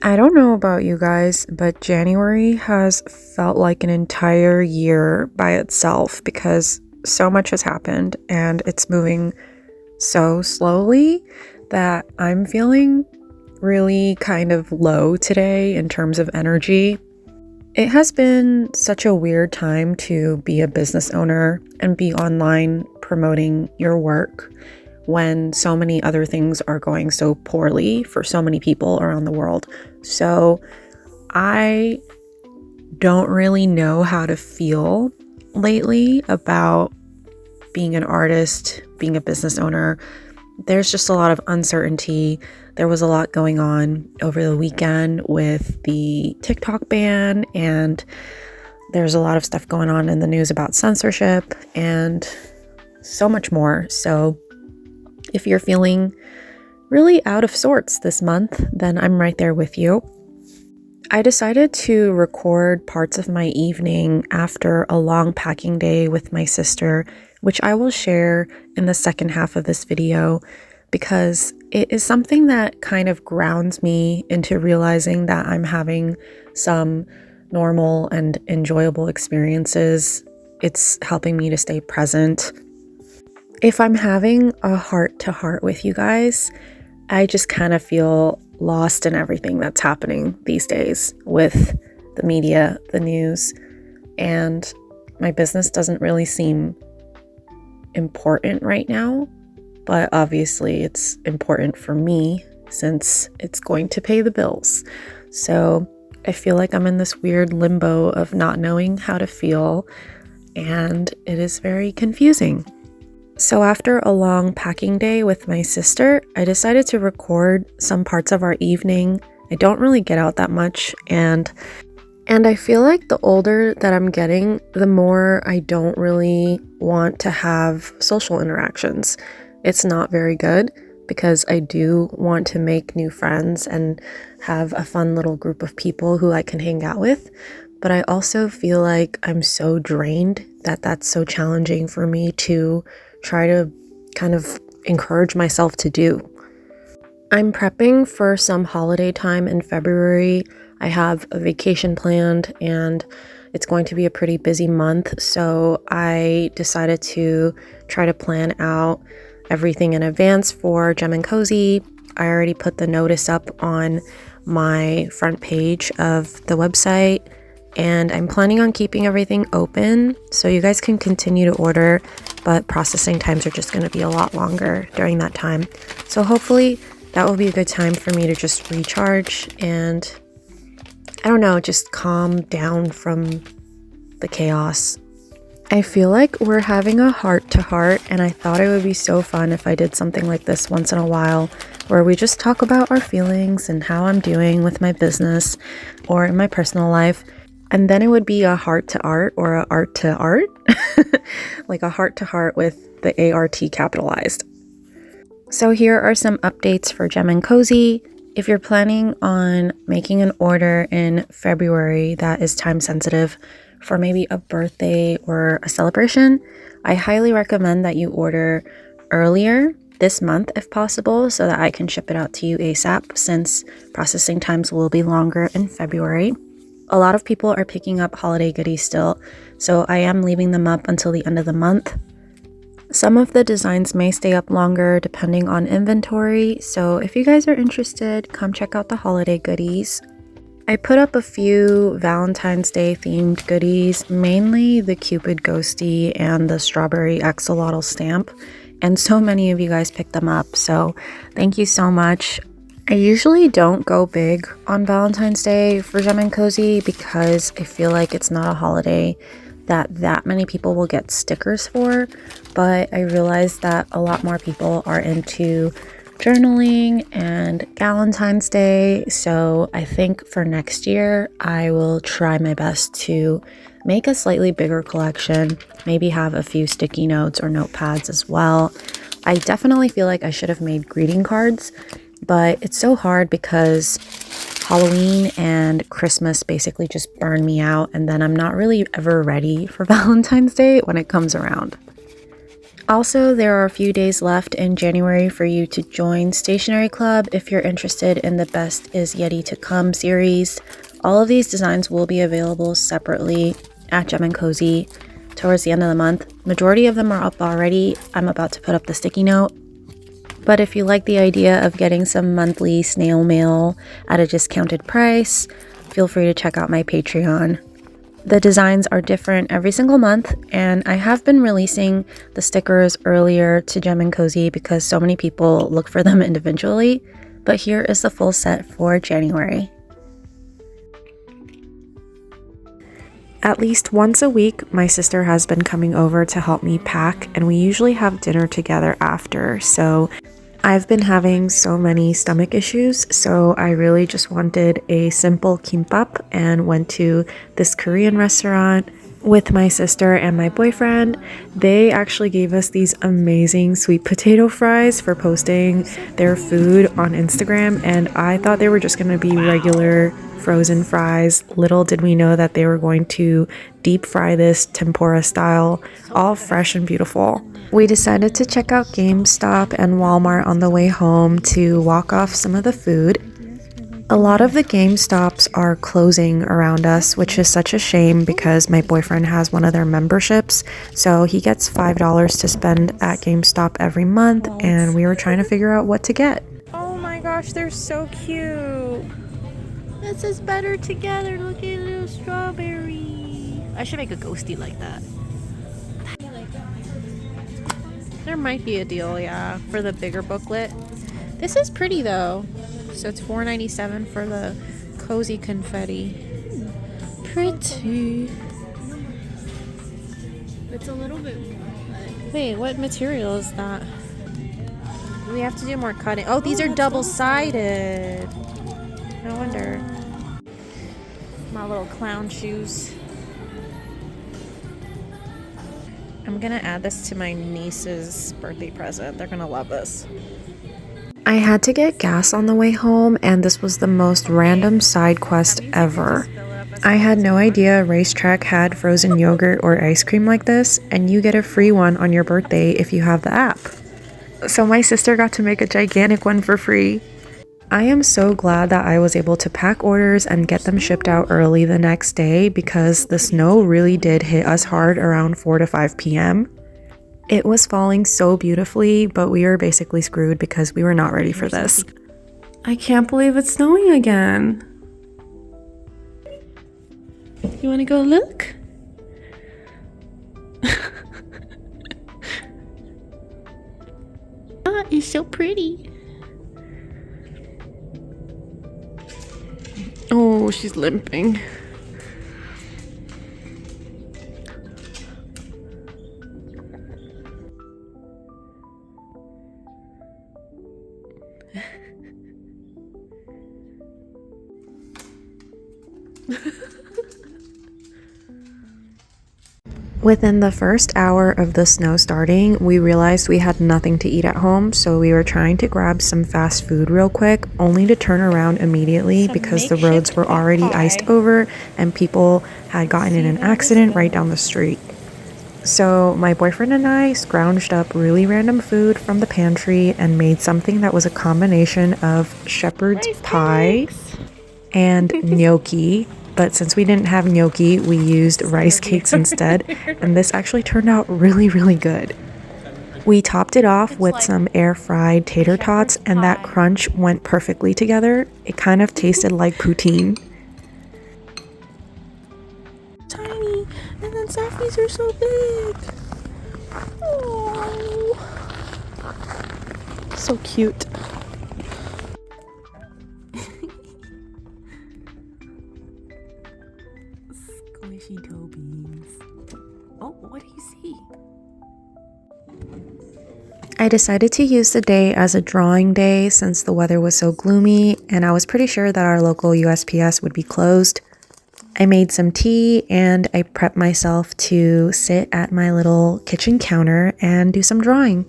I don't know about you guys, but January has felt like an entire year by itself because so much has happened and it's moving so slowly that I'm feeling really kind of low today in terms of energy. It has been such a weird time to be a business owner and be online promoting your work when so many other things are going so poorly for so many people around the world. So I don't really know how to feel lately about being an artist, being a business owner. There's just a lot of uncertainty. There was a lot going on over the weekend with the TikTok ban, and there's a lot of stuff going on in the news about censorship and so much more. So if you're feeling really out of sorts this month, then I'm right there with you. I decided to record parts of my evening after a long packing day with my sister, which I will share in the second half of this video because it is something that kind of grounds me into realizing that I'm having some normal and enjoyable experiences. It's helping me to stay present. If I'm having a heart-to-heart with you guys, I just kind of feel lost in everything that's happening these days with the media, the news, and my business doesn't really seem important right now, but obviously it's important for me since it's going to pay the bills. So I feel like I'm in this weird limbo of not knowing how to feel, and it is very confusing. So after a long packing day with my sister, I decided to record some parts of our evening. I don't really get out that much, and I feel like the older that I'm getting, the more I don't really want to have social interactions. It's not very good because I do want to make new friends and have a fun little group of people who I can hang out with. But I also feel like I'm so drained that that's so challenging for me to try to kind of encourage myself to do. I'm prepping for some holiday time in February. I have a vacation planned and it's going to be a pretty busy month. So I decided to try to plan out everything in advance for Gem and Cozy. I already put the notice up on my front page of the website, and I'm planning on keeping everything open so you guys can continue to order, but processing times are just going to be a lot longer during that time. So hopefully that will be a good time for me to just recharge and, I don't know, just calm down from the chaos. I feel like we're having a heart-to-heart, and I thought it would be so fun if I did something like this once in a while, where we just talk about our feelings and how I'm doing with my business or in my personal life. And then it would be a heart-to-art or a art-to-art, like a heart-to-heart with the ART capitalized. So here are some updates for Gem and Cozy. If you're planning on making an order in February that is time sensitive for maybe a birthday or a celebration, I highly recommend that you order earlier this month if possible so that I can ship it out to you ASAP, since processing times will be longer in February. A lot of people are picking up holiday goodies still, so I am leaving them up until the end of the month. Some of the designs may stay up longer depending on inventory, so if you guys are interested, come check out the holiday goodies. I put up a few Valentine's Day themed goodies, mainly the Cupid Ghosty and the Strawberry Axolotl stamp, and so many of you guys picked them up, so thank you so much. I usually don't go big on Valentine's Day for Gem and Cozy because I feel like it's not a holiday that many people will get stickers for, but I realized that a lot more people are into journaling and Galentine's Day, so I think for next year I will try my best to make a slightly bigger collection, maybe have a few sticky notes or notepads as well. I definitely feel like I should have made greeting cards, but it's so hard because Halloween and Christmas basically just burn me out, and then I'm not really ever ready for Valentine's Day when it comes around. Also, there are a few days left in January for you to join Stationery Club if you're interested in the Best Is Yeti to Come series. All of these designs will be available separately at Gem and Cozy towards the end of the month. Majority of them are up already. I'm about to put up the sticky note. But if you like the idea of getting some monthly snail mail at a discounted price, feel free to check out my Patreon. The designs are different every single month, and I have been releasing the stickers earlier to Gem and Cozy because so many people look for them individually, but here is the full set for January. At least once a week, my sister has been coming over to help me pack, and we usually have dinner together after, so I've been having so many stomach issues, so I really just wanted a simple kimbap and went to this Korean restaurant with my sister and my boyfriend. They actually gave us these amazing sweet potato fries for posting their food on Instagram, and I thought they were just going to be regular frozen fries. Little did we know that they were going to deep fry this tempura style, all fresh and beautiful. We decided to check out GameStop and Walmart on the way home to walk off some of the food. A lot of the GameStops are closing around us, which is such a shame because my boyfriend has one of their memberships, so he gets $5 to spend at GameStop every month, and we were trying to figure out what to get. Oh my gosh, they're so cute. This is better together. Look at little strawberry. I should make a ghosty like that. There might be a deal, yeah, for the bigger booklet. This is pretty though. So it's $4.97 for the cozy confetti. Pretty. It's a little bit more. Wait, what material is that? We have to do more cutting. Oh, these are double-sided. No wonder. My little clown shoes. I'm gonna add this to my niece's birthday present. They're gonna love this. I had to get gas on the way home, and this was the most random side quest ever. I had no idea Racetrack had frozen yogurt or ice cream like this, and you get a free one on your birthday if you have the app. So my sister got to make a gigantic one for free. I am so glad that I was able to pack orders and get them shipped out early the next day because the snow really did hit us hard around 4 to 5 p.m. It was falling so beautifully, but we were basically screwed because we were not ready for this. I can't believe it's snowing again. You want to go look? Ah, it's so pretty. Oh, she's limping. Within the first hour of the snow starting, we realized we had nothing to eat at home, so we were trying to grab some fast food real quick, only to turn around immediately because the roads were already iced over and people had gotten in an accident right down the street. So my boyfriend and I scrounged up really random food from the pantry and made something that was a combination of shepherd's pie and gnocchi. But since we didn't have gnocchi, we used rice cakes instead, and this actually turned out really, really good. We topped it off with some air-fried tater tots, and that crunch went perfectly together. It kind of tasted like poutine. Tiny, and then Safties are so big. Oh, so cute. Squishy toe beans. Oh, what do you see? I decided to use the day as a drawing day since the weather was so gloomy, and I was pretty sure that our local USPS would be closed. I made some tea and I prepped myself to sit at my little kitchen counter and do some drawing.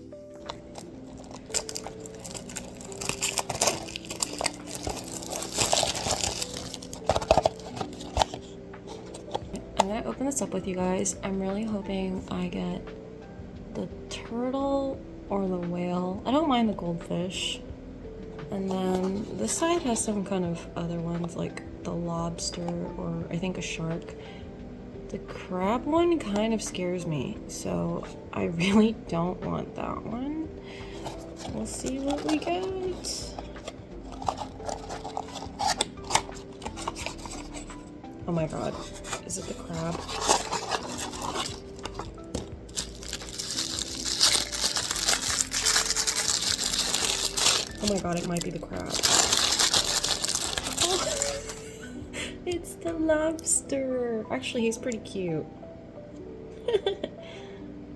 I'm gonna open this up with you guys. I'm really hoping I get the turtle or the whale. I don't mind the goldfish. And then this side has some kind of other ones like the lobster or I think a shark. The crab one kind of scares me, so I really don't want that one. We'll see what we get. Oh my god, is it the crab? Oh my god, it might be the crab. Oh, it's the lobster. Actually, he's pretty cute.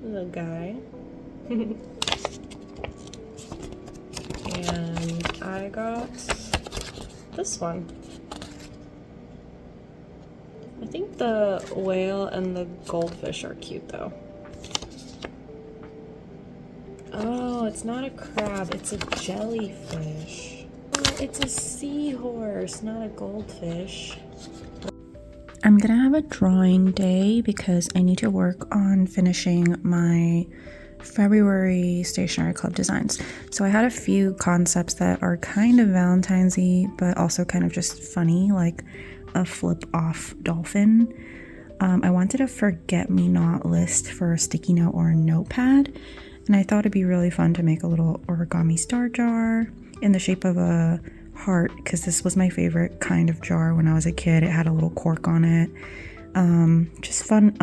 Little guy. And I got this one. I think the whale and the goldfish are cute though. Oh, it's not a crab, it's a jellyfish. Oh, it's a seahorse, not a goldfish. I'm gonna have a drawing day because I need to work on finishing my February stationery club designs. So I had a few concepts that are kind of Valentine's-y, but also kind of just funny, like a flip-off dolphin. I wanted a forget-me-not list for a sticky note or a notepad, and I thought it'd be really fun to make a little origami star jar in the shape of a heart, because this was my favorite kind of jar when I was a kid. It had a little cork on it. Just fun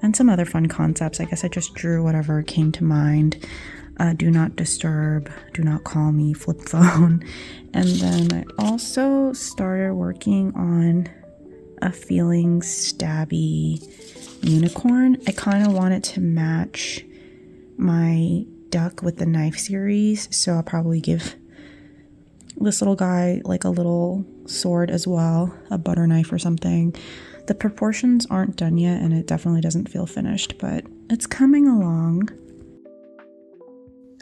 and some other fun concepts. I guess I just drew whatever came to mind. Do not disturb, do not call me, flip phone. And then I also started working on a feeling stabby unicorn. I kind of wanted to match my duck with the knife series, so I'll probably give this little guy like a little sword as well, a butter knife or something. The proportions aren't done yet and it definitely doesn't feel finished, but it's coming along.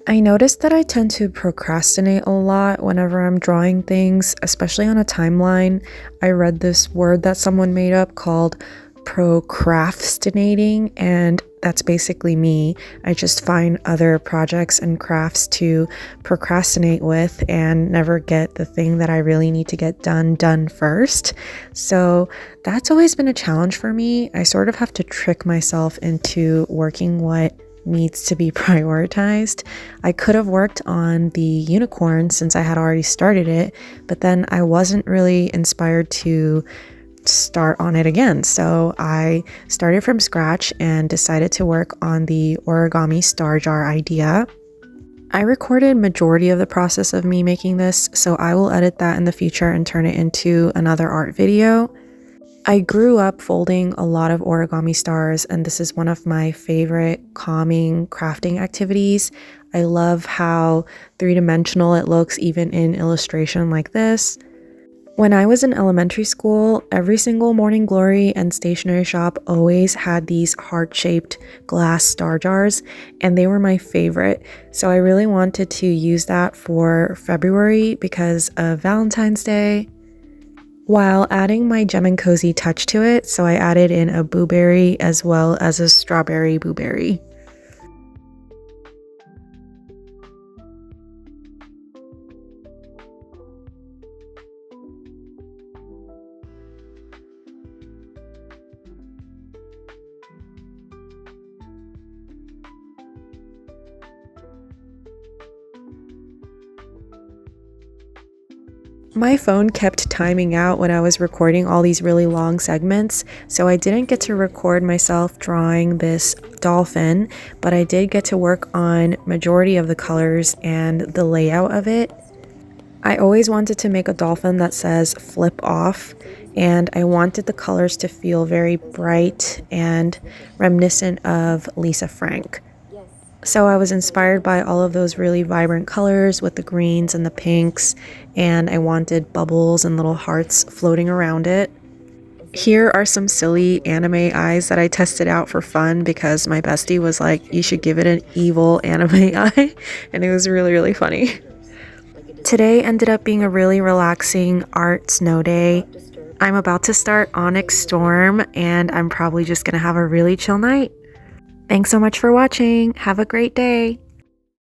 I noticed that I tend to procrastinate a lot whenever I'm drawing things, especially on a timeline. I read this word that someone made up called procrastinating, and that's basically me. I just find other projects and crafts to procrastinate with and never get the thing that I really need to get done first. So that's always been a challenge for me. I sort of have to trick myself into working what needs to be prioritized. I could have worked on the unicorn since I had already started it, but then I wasn't really inspired to start on it again. So I started from scratch and decided to work on the origami star jar idea. I recorded majority of the process of me making this, so I will edit that in the future and turn it into another art video. I grew up folding a lot of origami stars, and this is one of my favorite calming crafting activities. I love how three-dimensional it looks even in illustration like this. When I was in elementary school, every single Morning Glory and stationery shop always had these heart-shaped glass star jars, and they were my favorite. So I really wanted to use that for February because of Valentine's Day, while adding my Gem and Cozy touch to it. So I added in a blueberry as well as a strawberry blueberry. My phone kept timing out when I was recording all these really long segments, so I didn't get to record myself drawing this dolphin, but I did get to work on majority of the colors and the layout of it. I always wanted to make a dolphin that says flip off, and I wanted the colors to feel very bright and reminiscent of Lisa Frank. So I was inspired by all of those really vibrant colors with the greens and the pinks, and I wanted bubbles and little hearts floating around it. Here are some silly anime eyes that I tested out for fun because my bestie was like, you should give it an evil anime eye, and it was really, really funny. Today ended up being a really relaxing art snow day. I'm about to start Onyx Storm, and I'm probably just gonna have a really chill night. Thanks so much for watching. Have a great day.